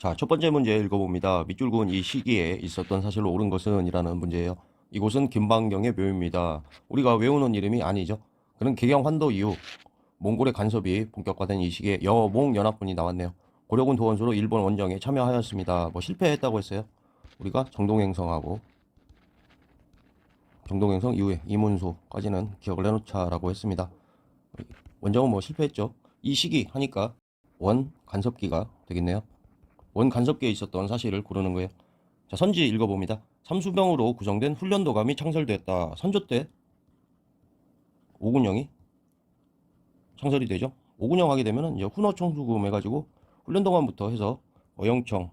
자, 첫 번째 문제 읽어봅니다. 밑줄 그은 이 시기에 있었던 사실로 옳은 것은 이라는 문제예요. 이곳은 김방경의 묘입니다. 우리가 외우는 이름이 아니죠. 그는 개경 환도 이후 몽골의 간섭이 본격화된 이 시기에 여몽 연합군이 나왔네요. 고려군 도원수로 일본 원정에 참여하였습니다. 뭐 실패했다고 했어요. 우리가 정동행성하고 정동행성 이후에 이문소까지는 기억을 해놓자라고 했습니다. 원정은 뭐 실패했죠. 이 시기 하니까 원 간섭기가 되겠네요. 원 간섭기에 있었던 사실을 고르는 거예요. 자, 선지 읽어봅니다. 삼수병으로 구성된 훈련도감이 창설됐다. 선조 때 오군영이 창설이 되죠. 오군영 하게 되면 이제 훈어총수금 해가지고 훈련도감부터 해서 어영청,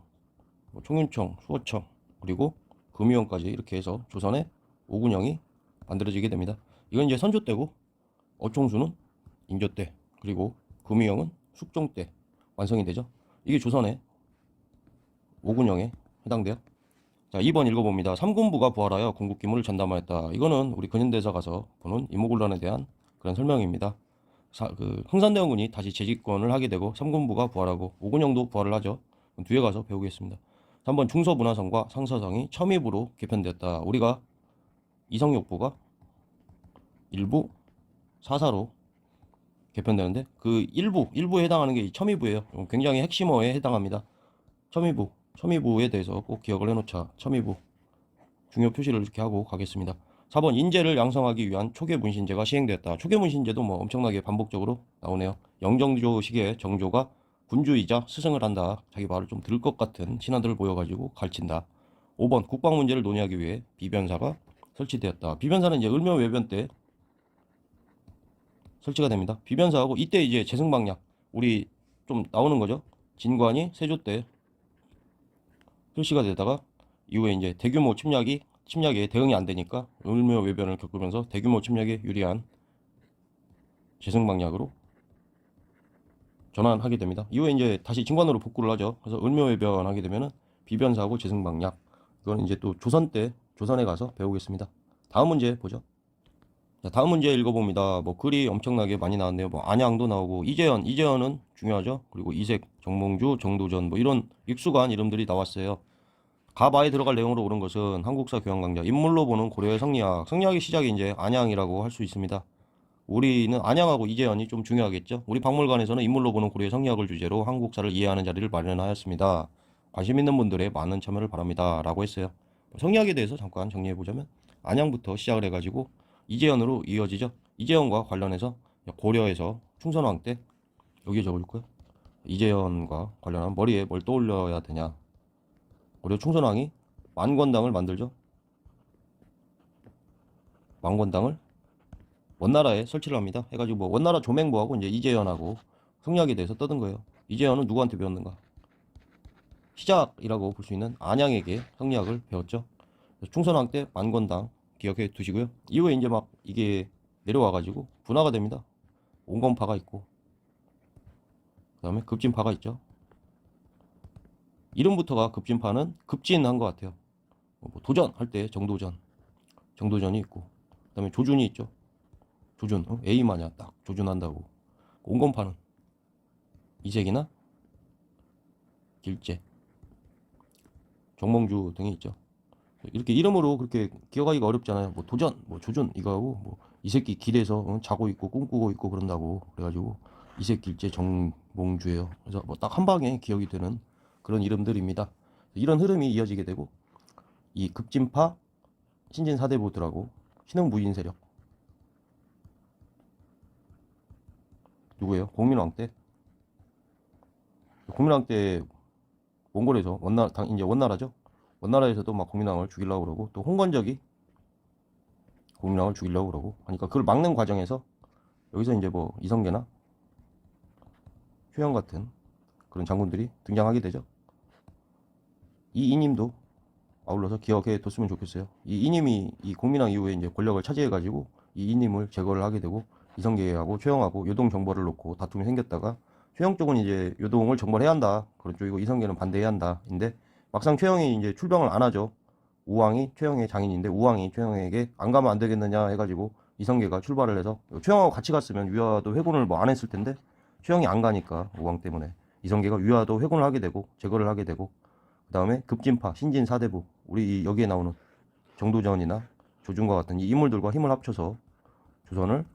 총윤청, 수어청 그리고 금위원까지 이렇게 해서 조선에 오군영이 만들어지게 됩니다. 이건 이제 선조 때고 어총수는 인조 때 그리고 금위영은 숙종 때 완성이 되죠. 이게 조선의 오군영에 해당돼요. 자, 2번 읽어봅니다. 삼군부가 부활하여 궁극기물을 전담하였다. 이거는 우리 근현대사 가서 보는 임모군란에 대한 그런 설명입니다. 흥선대원군이 다시 재집권을 하게 되고 삼군부가 부활하고 오군영도 부활을 하죠. 뒤에 가서 배우겠습니다. 3번 중서문화성과 상서성이 첨입으로 개편되었다. 우리가 이성욕부가 일부 사사로 개편되는데 그 일부에 해당하는 게 첨입부예요. 굉장히 핵심어에 해당합니다. 첨입부에 대해서 꼭 기억을 해놓자. 첨입부 중요 표시를 이렇게 하고 가겠습니다. 4번 인재를 양성하기 위한 초계문신제가 시행되었다. 초계문신제도 뭐 엄청나게 반복적으로 나오네요. 영정조식의 정조가 군주이자 스승을 한다. 자기 말을 좀 들을 것 같은 신하들을 모여가지고 가르친다. 5번 국방 문제를 논의하기 위해 비변사가 설치되었다. 비변사는 이제 을묘외변 때 설치가 됩니다. 비변사하고 이때 이제 재승방약 우리 좀 나오는 거죠. 진관이 세조 때 실시가 되다가 이후에 이제 대규모 침략에 대응이 안 되니까 을묘외변을 겪으면서 대규모 침략에 유리한 재승방약으로 전환하게 됩니다. 이후에 이제 다시 진관으로 복구를 하죠. 그래서 을묘외변 하게 되면은 비변사하고 재승방약. 이건 이제 또 조선 때 조선에 가서 배우겠습니다. 다음 문제 보죠. 자, 다음 문제 읽어봅니다. 뭐 글이 엄청나게 많이 나왔네요. 뭐 안양도 나오고 이재현은 중요하죠. 그리고 이색, 정몽주, 정도전 뭐 이런 익숙한 이름들이 나왔어요. 가바에 들어갈 내용으로 옳은 것은 한국사 교양 강좌 인물로 보는 고려의 성리학의 시작이 이제 안양이라고 할 수 있습니다. 우리는 안양하고 이재현이 좀 중요하겠죠. 우리 박물관에서는 인물로 보는 고려의 성리학을 주제로 한국사를 이해하는 자리를 마련하였습니다. 관심 있는 분들의 많은 참여를 바랍니다. 라고 했어요. 성리학에 대해서 잠깐 정리해보자면 안양부터 시작을 해가지고 이재현으로 이어지죠. 이재현과 관련해서 고려에서 충선왕 때 여기에 적을 거예요. 이재현과 관련한 머리에 뭘 떠올려야 되냐. 고려 충선왕이 만권당을 만들죠. 만권당을 원나라에 설치를 합니다. 해가지고 뭐 원나라 조맹보하고 이제 이재현하고 성리학에 대해서 떠든 거예요. 이재현은 누구한테 배웠는가? 시작이라고 볼 수 있는 안양에게 성리학을 배웠죠. 충선왕 때 만권당 기억해 두시고요. 이후에 이제 막 이게 내려와가지고 분화가 됩니다. 온건파가 있고 그 다음에 급진파가 있죠. 이름부터가 급진파는 급진한 것 같아요. 뭐 도전할 때 정도전이 있고 그 다음에 조준이 있죠. 조준, A 마냥 딱 조준한다고. 온건파는 이색이나 길재, 정몽주 등이 있죠. 이렇게 이름으로 그렇게 기억하기가 어렵잖아요. 뭐 도전, 뭐 조준 이거하고 뭐 이 새끼 길에서 자고 있고 꿈꾸고 있고 그런다고 그래가지고 이색 길재 정몽주예요. 그래서 뭐 딱 한 방에 기억이 되는 그런 이름들입니다. 이런 흐름이 이어지게 되고 이 급진파 신진사대부들하고 신흥무인 세력 누구예요? 공민왕 때. 공민왕 때 몽골에서 이제 원나라죠. 원나라에서도 막 공민왕을 죽이려고 그러고 또 홍건적이 공민왕을 죽이려고 그러고 하니까 그걸 막는 과정에서 여기서 이제 뭐 이성계나 효영 같은 그런 장군들이 등장하게 되죠. 이 이님도 아울러서 기억해 뒀으면 좋겠어요. 이 이님이 이 공민왕 이후에 이제 권력을 차지해가지고 이 이님을 제거를 하게 되고 이성계하고 최영하고 요동 정벌을 놓고 다툼이 생겼다가 최영 쪽은 이제 요동을 정벌해야 한다. 그런 쪽이고 이성계는 반대해야 한다. 인데 막상 최영이 이제 출병을 안 하죠. 우왕이 최영의 장인인데 우왕이 최영에게 안 가면 안 되겠느냐 해가지고 이성계가 출발을 해서 최영하고 같이 갔으면 위화도 회군을 뭐 안 했을 텐데 최영이 안 가니까 우왕 때문에 이성계가 위화도 회군을 하게 되고 제거를 하게 되고, 그 다음에 급진파 신진 사대부, 우리 여기에 나오는 정도전이나 조준과 같은 이 인물들과 힘을 합쳐서 조선을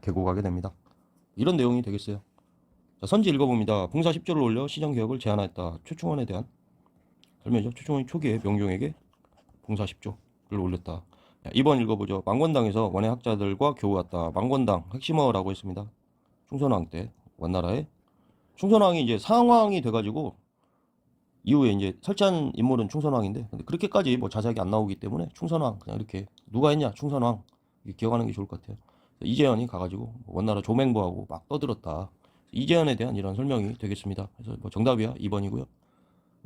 개국하게 됩니다. 이런 내용이 되겠어요. 자, 선지 읽어봅니다. 봉사 10조를 올려 시정개혁을 제안하였다. 최충원에 대한 설명이죠. 최충원이 초기에 명종에게 봉사 10조를 올렸다. 자, 2번 읽어보죠. 망건당에서 원의 학자들과 교우했다. 망건당 핵심어라고 했습니다. 충선왕 때 원나라에 충선왕이 이제 상왕이 돼가지고 이후에 이제 설치한 인물은 충선왕인데, 근데 그렇게까지 뭐 자세하게 안 나오기 때문에 충선왕 그냥 이렇게 누가 했냐 충선왕 이렇게 기억하는 게 좋을 것 같아요. 이재현이 가가지고 원나라 조맹부하고 막 떠들었다. 이재현에 대한 이런 설명이 되겠습니다. 그래서 뭐 정답이야 2번이고요.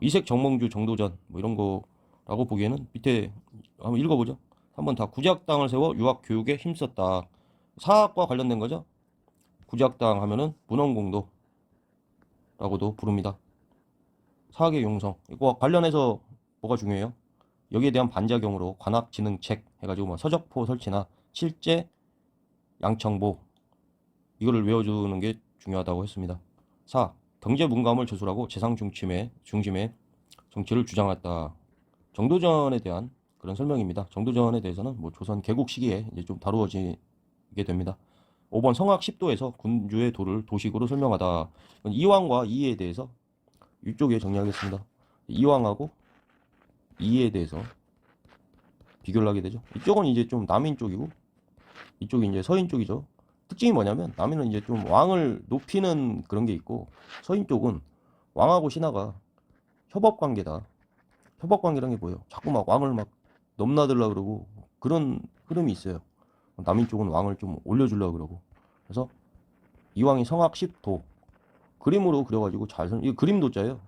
이색 정몽주 정도전 뭐 이런 거라고 보기에는 밑에 한번 읽어보죠. 한번 다 구제학당을 세워 유학 교육에 힘썼다. 사학과 관련된 거죠. 구제학당 하면은 문헌공도라고도 부릅니다. 사학의 용성. 이거 관련해서 뭐가 중요해요? 여기에 대한 반작용으로 관학진흥책 해가지고 뭐 서적포 설치나 실제 양청보 이거를 외워주는 게 중요하다고 했습니다. 4. 경제 문감을 저술하고 재상 중심의 정치를 주장했다. 정도전에 대한 그런 설명입니다. 정도전에 대해서는 뭐 조선 개국 시기에 이제 좀 다루어지게 됩니다. 5번 성악 10도에서 군주의 도를 도식으로 설명하다. 이왕과 이에 대해서 이쪽에 정리하겠습니다. 이왕하고 이에 대해서 비교를 하게 되죠. 이쪽은 이제 좀 남인 쪽이고 이쪽이 이제 서인 쪽이죠. 특징이 뭐냐면 남인은 이제 좀 왕을 높이는 그런 게 있고, 서인 쪽은 왕하고 신하가 협업 관계다. 협업 관계라는 게 뭐예요? 자꾸 막 왕을 막 넘나들라 그러고 그런 흐름이 있어요. 남인 쪽은 왕을 좀 올려주려 그러고. 그래서 이왕이 성악 10도 그림으로 그려가지고 이거 그림도자예요.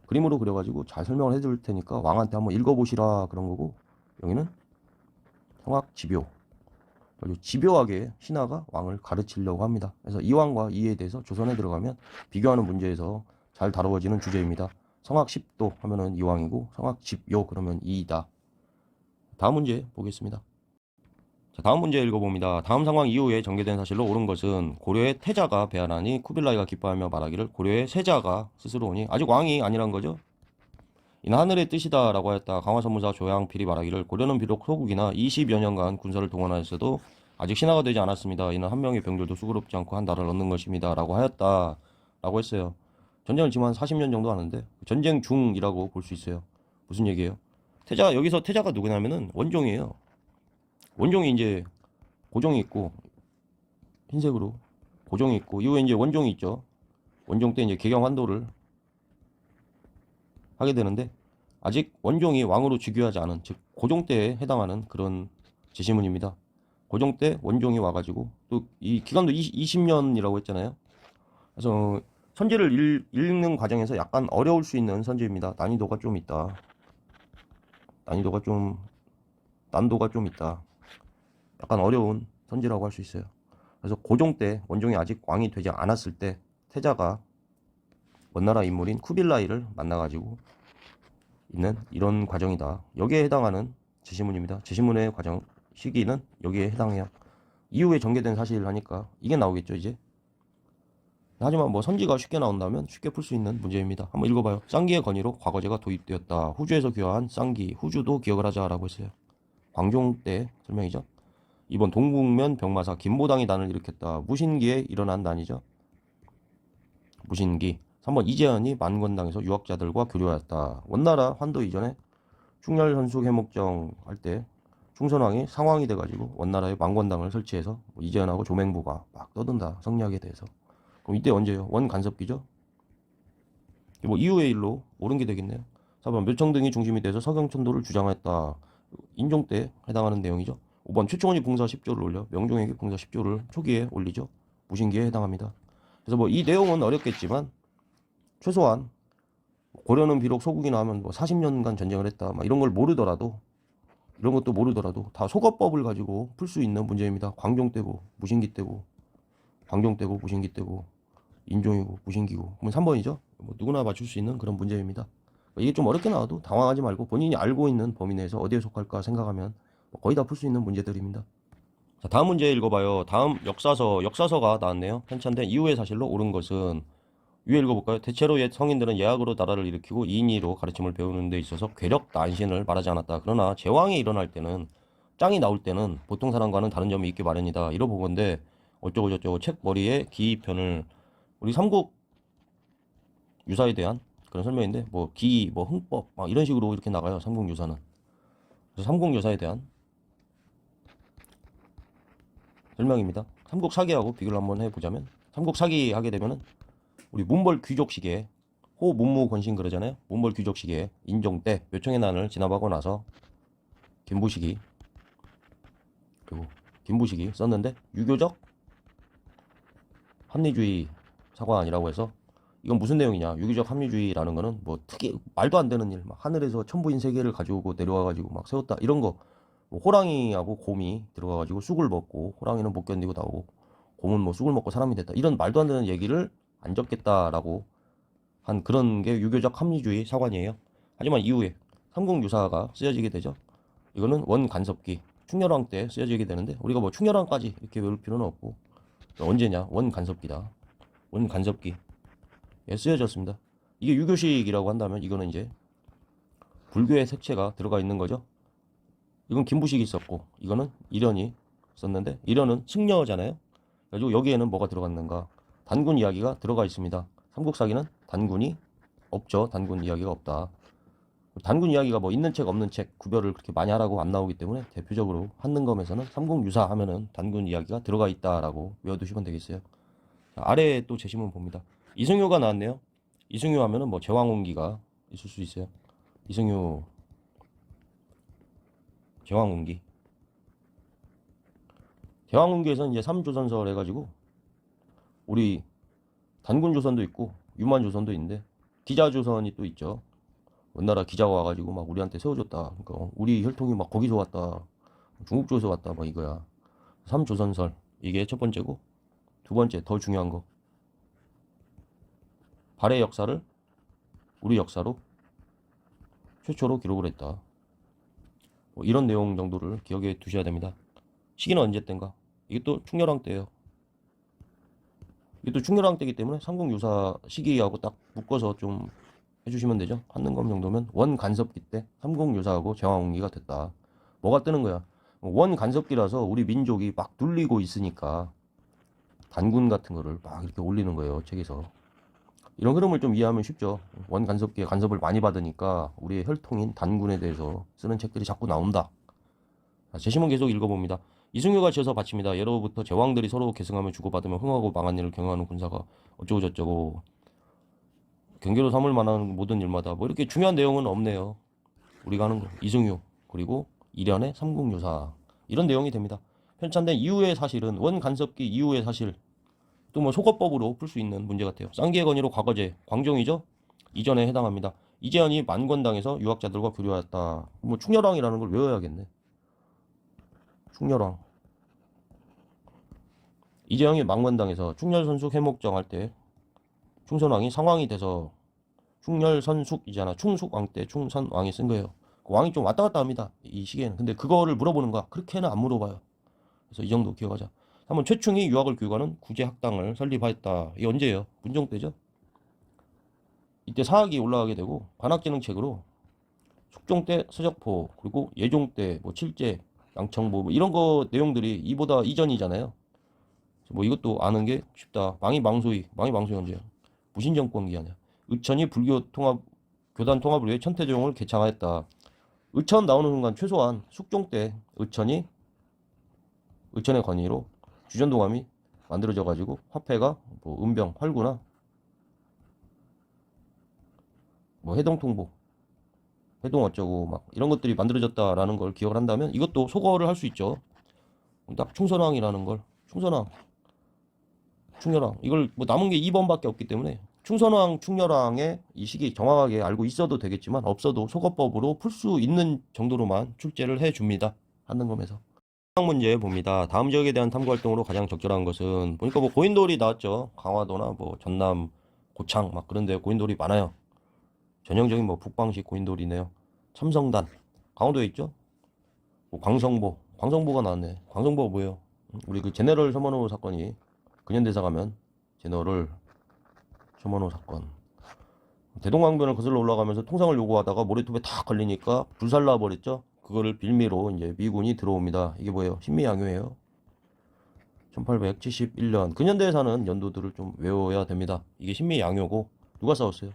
그림으로 그려가지고 잘 설명을 해줄 테니까 왕한테 한번 읽어보시라 그런 거고, 여기는 성악 집요. 집요하게 신하가 왕을 가르치려고 합니다. 그래서 이왕과 이에 대해서 조선에 들어가면 비교하는 문제에서 잘 다루어지는 주제입니다. 성악 10도 하면은 이왕이고 성악 집요 그러면 이이다. 다음 문제 보겠습니다. 자, 다음 문제 읽어봅니다. 다음 상황 이후에 전개된 사실로 옳은 것은 고려의 태자가 배안하니 쿠빌라이가 기뻐하며 말하기를 고려의 세자가 스스로 오니 아직 왕이 아니란 거죠. 이는 하늘의 뜻이다 라고 하였다. 강화선무사 조양필이 말하기를 고려는 비록 소국이나 20여 년간 군사를 동원하였어도 아직 신하가 되지 않았습니다. 이는 한 명의 병들도 수고롭지 않고 한 달을 얻는 것입니다 라고 하였다 라고 했어요. 전쟁을 지금 한 40년 정도 하는데 전쟁 중이라고 볼 수 있어요. 무슨 얘기예요? 여기서 태자가 누구냐면은 원종이에요. 원종이 이제 고종이 있고, 흰색으로 고종이 있고, 이후에 이제 원종이 있죠. 원종 때 이제 개경환도를 하게 되는데 아직 원종이 왕으로 즉위하지 않은, 즉 고종 때에 해당하는 그런 제시문입니다. 고종 때 원종이 와가지고 또 이 기간도 20년이라고 했잖아요. 그래서 선지를 읽는 과정에서 약간 어려울 수 있는 선지입니다. 난이도가 좀 있다. 난도가 좀 있다. 약간 어려운 선지라고 할 수 있어요. 그래서 고종 때 원종이 아직 왕이 되지 않았을 때 태자가 원나라 인물인 쿠빌라이를 만나가지고 있는 이런 과정이다. 여기에 해당하는 제시문입니다. 제시문의 과정 시기는 여기에 해당해요. 이후에 전개된 사실을 하니까 이게 나오겠죠 이제. 하지만 뭐 선지가 쉽게 나온다면 쉽게 풀 수 있는 문제입니다. 한번 읽어봐요. 쌍기의 건의로 과거제가 도입되었다. 후주에서 귀화한 쌍기, 후주도 기억을 하자라고 했어요. 광종 때 설명이죠. 이번 동국면 병마사 김보당이 난을 일으켰다. 무신기에 일어난 난이죠. 무신기. 3번 이재현이 만건당에서 유학자들과 교류하였다. 원나라 환도 이전에 충렬현숙 해목정 할 때 충선왕이 상왕이 돼가지고 원나라에 만건당을 설치해서 이재현하고 조맹부가 막 떠든다. 성리학에 대해서. 그럼 이때 언제요? 원간섭기죠. 뭐 이후의 일로 옳은 게 되겠네요. 4번 묘청 등이 중심이 돼서 서경천도를 주장했다. 인종 때 해당하는 내용이죠. 5번 최충원이 봉사 10조를 올려 명종에게 봉사 10조를 초기에 올리죠. 무신기에 해당합니다. 그래서 뭐 이 내용은 어렵겠지만 최소한 고려는 비록 소국이나 하면 뭐 40년간 전쟁을 했다. 막 이런 걸 모르더라도, 이런 것도 모르더라도 다 소거법을 가지고 풀 수 있는 문제입니다. 광종 때고 무신기 때고 광종 때고 무신기 때고 인종이고 무신기고. 그러면 3번이죠. 뭐 누구나 맞출 수 있는 그런 문제입니다. 이게 좀 어렵게 나와도 당황하지 말고 본인이 알고 있는 범위 내에서 어디에 속할까 생각하면 거의 다 풀 수 있는 문제들입니다. 자, 다음 문제 읽어봐요. 다음 역사서가 나왔네요. 편찬된 이후의 사실로 옳은 것은 위에 읽어볼까요? 대체로 옛 성인들은 예학으로 나라를 일으키고 이인이로 가르침을 배우는 데 있어서 괴력 난신을 말하지 않았다. 그러나 제왕이 일어날 때는, 짱이 나올 때는 보통 사람과는 다른 점이 있기 마련이다. 이러본 건데 어쩌고 저쩌고 책 머리에 기편을, 우리 삼국 유사에 대한 그런 설명인데, 뭐 기, 뭐 흥법 막 이런 식으로 이렇게 나가요. 삼국 유사는. 그래서 삼국 유사에 대한 설명입니다. 삼국 사기하고 비교를 한번 해보자면, 삼국 사기 하게 되면은 우리 문벌 귀족 시기에 호 문무 권신 그러잖아요. 문벌 귀족 시기에 인종 때 묘청의 난을 지나가고 나서 김부식이, 그리고 김부식이 썼는데, 유교적 합리주의 사관이라고 해서, 이건 무슨 내용이냐? 유교적 합리주의라는 거는 뭐 특이 말도 안 되는 일, 막 하늘에서 천부인 세계를 가지고 내려와 가지고 막 세웠다 이런 거, 뭐 호랑이하고 곰이 들어가 가지고 쑥을 먹고 호랑이는 못 견디고 나오고 곰은 뭐 쑥을 먹고 사람이 됐다, 이런 말도 안 되는 얘기를 안 적겠다라고 한 그런 게 유교적 합리주의 사관이에요. 하지만 이후에 삼국유사가 쓰여지게 되죠. 이거는 원간섭기 충렬왕 때 쓰여지게 되는데, 우리가 뭐 충렬왕까지 이렇게 외울 필요는 없고, 언제냐? 원간섭기다. 원간섭기에 쓰여졌습니다. 이게 유교식이라고 한다면 이거는 이제 불교의 색채가 들어가 있는 거죠. 이건 김부식이 있었고, 이거는 이련이 썼는데, 이련은 승려잖아요. 그래가지고 여기에는 뭐가 들어갔는가? 단군 이야기가 들어가 있습니다. 삼국사기는 단군이 없죠. 단군 이야기가 없다. 단군 이야기가 뭐 있는 책 없는 책 구별을 그렇게 많이 하라고 안 나오기 때문에, 대표적으로 한능검에서는 삼국유사 하면은 단군 이야기가 들어가 있다라고 외워두시면 되겠어요. 자, 아래에 또 제시문 봅니다. 이승효가 나왔네요. 이승효 하면은 뭐 제왕운기가 있을 수 있어요. 이승효 제왕운기. 제왕운기에서는 이제 삼조선설 해가지고 우리 단군조선도 있고 유만조선도 있는데, 기자조선이 또 있죠. 원나라 기자가 와가지고 막 우리한테 세워줬다. 그러니까 우리 혈통이 막 거기서 왔다, 중국 쪽에서 왔다, 막 이거야. 삼조선설, 이게 첫 번째고, 두 번째 더 중요한 거, 발해 역사를 우리 역사로 최초로 기록을 했다. 뭐 이런 내용 정도를 기억해 두셔야 됩니다. 시기는 언제 때인가? 이게 또 충렬왕 때예요. 이게 또 충렬왕 때이기 때문에 삼국유사 시기하고 딱 묶어서 좀 해주시면 되죠. 한능검 정도면 원간섭기 때 삼국유사하고 제왕운기가 됐다. 뭐가 뜨는 거야? 원간섭기라서 우리 민족이 막 눌리고 있으니까 단군 같은 거를 막 이렇게 올리는 거예요, 책에서. 이런 흐름을 좀 이해하면 쉽죠. 원간섭기에 간섭을 많이 받으니까 우리의 혈통인 단군에 대해서 쓰는 책들이 자꾸 나온다. 제시문 계속 읽어봅니다. 이승효가 지어서 바칩니다. 예로부터 제왕들이 서로 계승하며 주고받으며 흥하고 망한 일을 경영하는 군사가 어쩌고 저쩌고, 경계로 삼을 만한 모든 일마다, 뭐 이렇게 중요한 내용은 없네요. 우리가 하는 거 이승효 그리고 이련의 삼국유사, 이런 내용이 됩니다. 편찬된 이후의 사실은 원간섭기 이후의 사실, 또 뭐 소거법으로 풀 수 있는 문제 같아요. 쌍기의 건의로 과거제 광종이죠. 이전에 해당합니다. 이재현이 만권당에서 유학자들과 교류하였다. 뭐 충렬왕이라는 걸 외워야겠네. 충렬왕. 이재영이 망원당에서 충렬선숙 해목정 할 때 충선왕이 상왕이 돼서 충렬선숙이잖아. 충숙왕 때 충선왕이 쓴 거예요. 그 왕이 좀 왔다 갔다 합니다, 이 시기에는. 근데 그거를 물어보는 거야. 그렇게는 안 물어봐요. 그래서 이 정도 기억하자. 한번 최충이 유학을 교육하는 구제학당을 설립하였다. 이게 언제예요? 문종 때죠. 이때 사학이 올라가게 되고, 관학지능책으로 숙종 때 서적포, 그리고 예종 때 뭐 칠제, 양청보 뭐 이런 거 내용들이 이보다 이전이잖아요. 뭐 이것도 아는 게 쉽다. 망이 망소위 언제야? 무신정권 기간이야. 의천이 불교 통합, 교단 통합을 위해 천태조용을 개창하였다. 의천 나오는 순간 최소한 숙종 때 의천의 건의로 주전동함이 만들어져 가지고 화폐가 뭐 은병, 활구나 뭐 해동통보, 해동 어쩌고 막 이런 것들이 만들어졌다라는 걸 기억을 한다면, 이것도 소거를 할 수 있죠. 딱 충선왕이라는 걸, 충렬왕 이걸 뭐 남은 게 2번밖에 없기 때문에 충선왕, 충렬왕의 이 시기 정확하게 알고 있어도 되겠지만, 없어도 소거법으로 풀 수 있는 정도로만 출제를 해줍니다. 한능검에서. 문제 봅니다. 다음 지역에 대한 탐구 활동으로 가장 적절한 것은, 보니까 뭐 고인돌이 나왔죠. 강화도나 뭐 전남, 고창 막 그런데 고인돌이 많아요. 전형적인 뭐 북방식 고인돌이네요. 참성단, 강원도에 있죠. 뭐 광성보가 나왔네. 광성보가 뭐예요? 우리 그 제네럴 서머노 사건이 근현대사 가면 제너럴 셔먼호 사건. 대동강변을 거슬러 올라가면서 통상을 요구하다가 모래톱에 탁 걸리니까 불살라 버렸죠. 그거를 빌미로 이제 미군이 들어옵니다. 이게 뭐예요? 신미양요예요. 1871년 근현대에 사는 연도들을 좀 외워야 됩니다. 이게 신미양요고 누가 싸웠어요?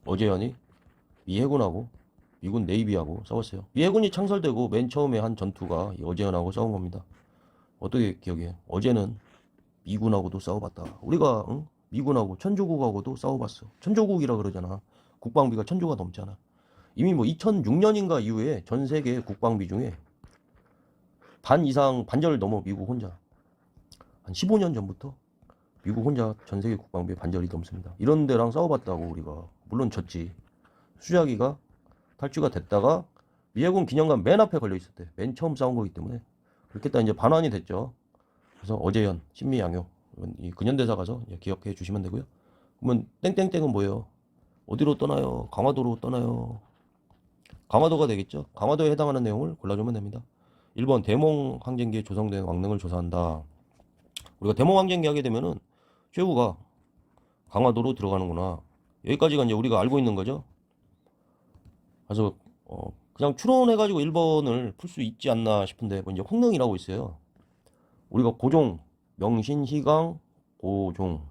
어제연이 미 해군하고 미군 네이비하고 싸웠어요. 미 해군이 창설되고 맨 처음에 한 전투가 어제연하고 싸운 겁니다. 어떻게 기억해요? 어제는 미군하고도 싸워봤다. 우리가 응? 미군하고 천조국하고도 싸워봤어. 천조국이라 그러잖아. 국방비가 1000조가 넘잖아. 이미 뭐 2006년인가 이후에 전 세계 국방비 중에 반 이상 반절을 넘어 미국 혼자. 한 15년 전부터 미국 혼자 전 세계 국방비의 반절이 넘습니다. 이런 데랑 싸워봤다고 우리가. 물론 졌지. 수자기가 탈주가 됐다가 미해군 기념관 맨 앞에 걸려 있었대. 맨 처음 싸운 거기 때문에. 그렇게 딱 이제 반환이 됐죠. 그래서 어제연, 신미양요. 이 근현대사 가서 기억해 주시면 되고요. 그러면 땡땡땡은 뭐예요? 어디로 떠나요? 강화도로 떠나요. 강화도가 되겠죠. 강화도에 해당하는 내용을 골라주면 됩니다. 1번 대몽 항쟁기에 조성된 왕릉을 조사한다. 우리가 대몽 항쟁기 하게 되면은 최후가 강화도로 들어가는구나. 여기까지가 이제 우리가 알고 있는 거죠. 그래서 그냥 추론해가지고 1번을 풀 수 있지 않나 싶은데 뭐 이제 홍릉이라고 있어요. 우리가 고종, 명신, 희강, 고종,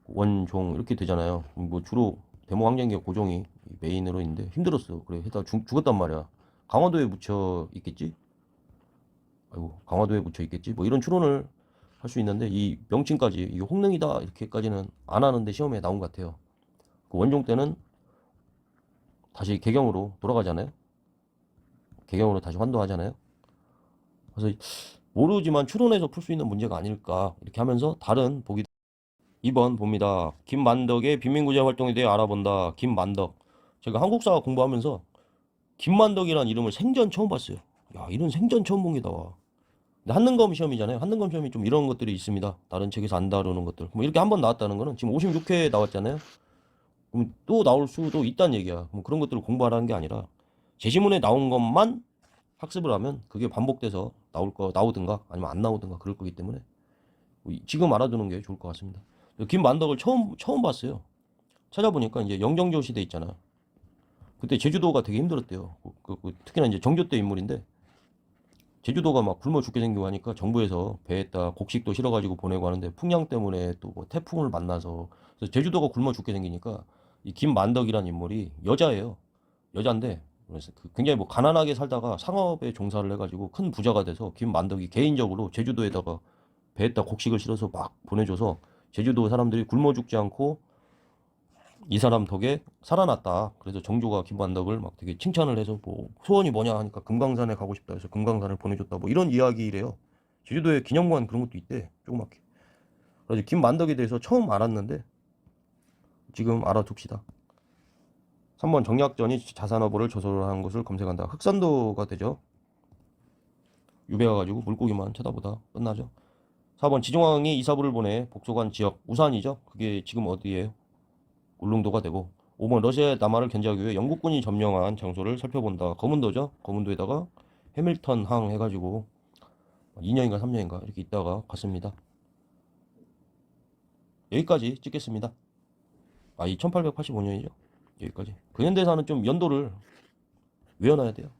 원종 이렇게 되잖아요. 뭐 주로 대몽 항쟁기가 고종이 메인으로 있는데 힘들었어. 그래 해다 죽었단 말이야. 강화도에 묻혀 있겠지? 아이고 강화도에 묻혀 있겠지? 뭐 이런 추론을 할 수 있는데 이 명칭까지 이게 홍릉이다 이렇게까지는 안 하는데 시험에 나온 것 같아요. 그 원종 때는 다시 개경으로 돌아가잖아요. 개경으로 다시 환도하잖아요. 그래서 모르지만 추론해서 풀 수 있는 문제가 아닐까 이렇게 하면서 다른 보기 2번 봅니다. 김만덕의 빈민구제 활동에 대해 알아본다. 김만덕. 제가 한국사 공부하면서 김만덕이라는 이름을 생전 처음 봤어요. 야, 이런 생전 처음 본 게 나와. 근데 한능검 시험이잖아요. 한능검 시험이 좀 이런 것들이 있습니다. 다른 책에서 안 다루는 것들. 뭐 이렇게 한 번 나왔다는 거는 지금 56회 나왔잖아요. 그럼 또 나올 수도 있다는 얘기야. 그럼 그런 것들을 공부하라는 게 아니라 제시문에 나온 것만 학습을 하면 그게 반복돼서 나오든가 아니면 안 나오든가 그럴 거기 때문에 지금 알아두는 게 좋을 것 같습니다. 김만덕을 처음 봤어요. 찾아보니까 이제 영정조 시대 있잖아. 그때 제주도가 되게 힘들었대요. 특히나 이제 정조 때 인물인데 제주도가 막 굶어 죽게 생기고 하니까 정부에서 배에다 곡식도 실어가지고 보내고 하는데 풍량 때문에 또 뭐 태풍을 만나서 그래서 제주도가 굶어 죽게 생기니까 이 김만덕이라는 인물이 여자예요. 여자인데 그래서 굉장히 뭐 가난하게 살다가 상업에 종사를 해가지고 큰 부자가 돼서 김만덕이 개인적으로 제주도에다가 배에다 곡식을 실어서 막 보내줘서 제주도 사람들이 굶어 죽지 않고 이 사람 덕에 살아났다. 그래서 정조가 김만덕을 막 되게 칭찬을 해서 뭐 소원이 뭐냐 하니까 금강산에 가고 싶다 해서 금강산을 보내줬다. 뭐 이런 이야기래요. 제주도에 기념관 그런 것도 있대. 조그맣게. 그래서 김만덕에 대해서 처음 알았는데 지금 알아둡시다. 3번 정약전이 자산어보를 조설한 것을 검색한다. 흑산도가 되죠. 유배 가가지고 물고기만 쳐다보다 끝나죠. 4번 지종왕이 이사부를 보내 복속한 지역 우산이죠. 그게 지금 어디예요? 울릉도가 되고 5번 러시아의 남하를 견제하기 위해 영국군이 점령한 장소를 살펴본다. 거문도죠. 거문도에다가 해밀턴 항 해가지고 2년인가 3년인가 이렇게 있다가 갔습니다. 여기까지 찍겠습니다. 이 1885년이죠. 여기까지. 근현대사는 좀 연도를 외워놔야 돼요.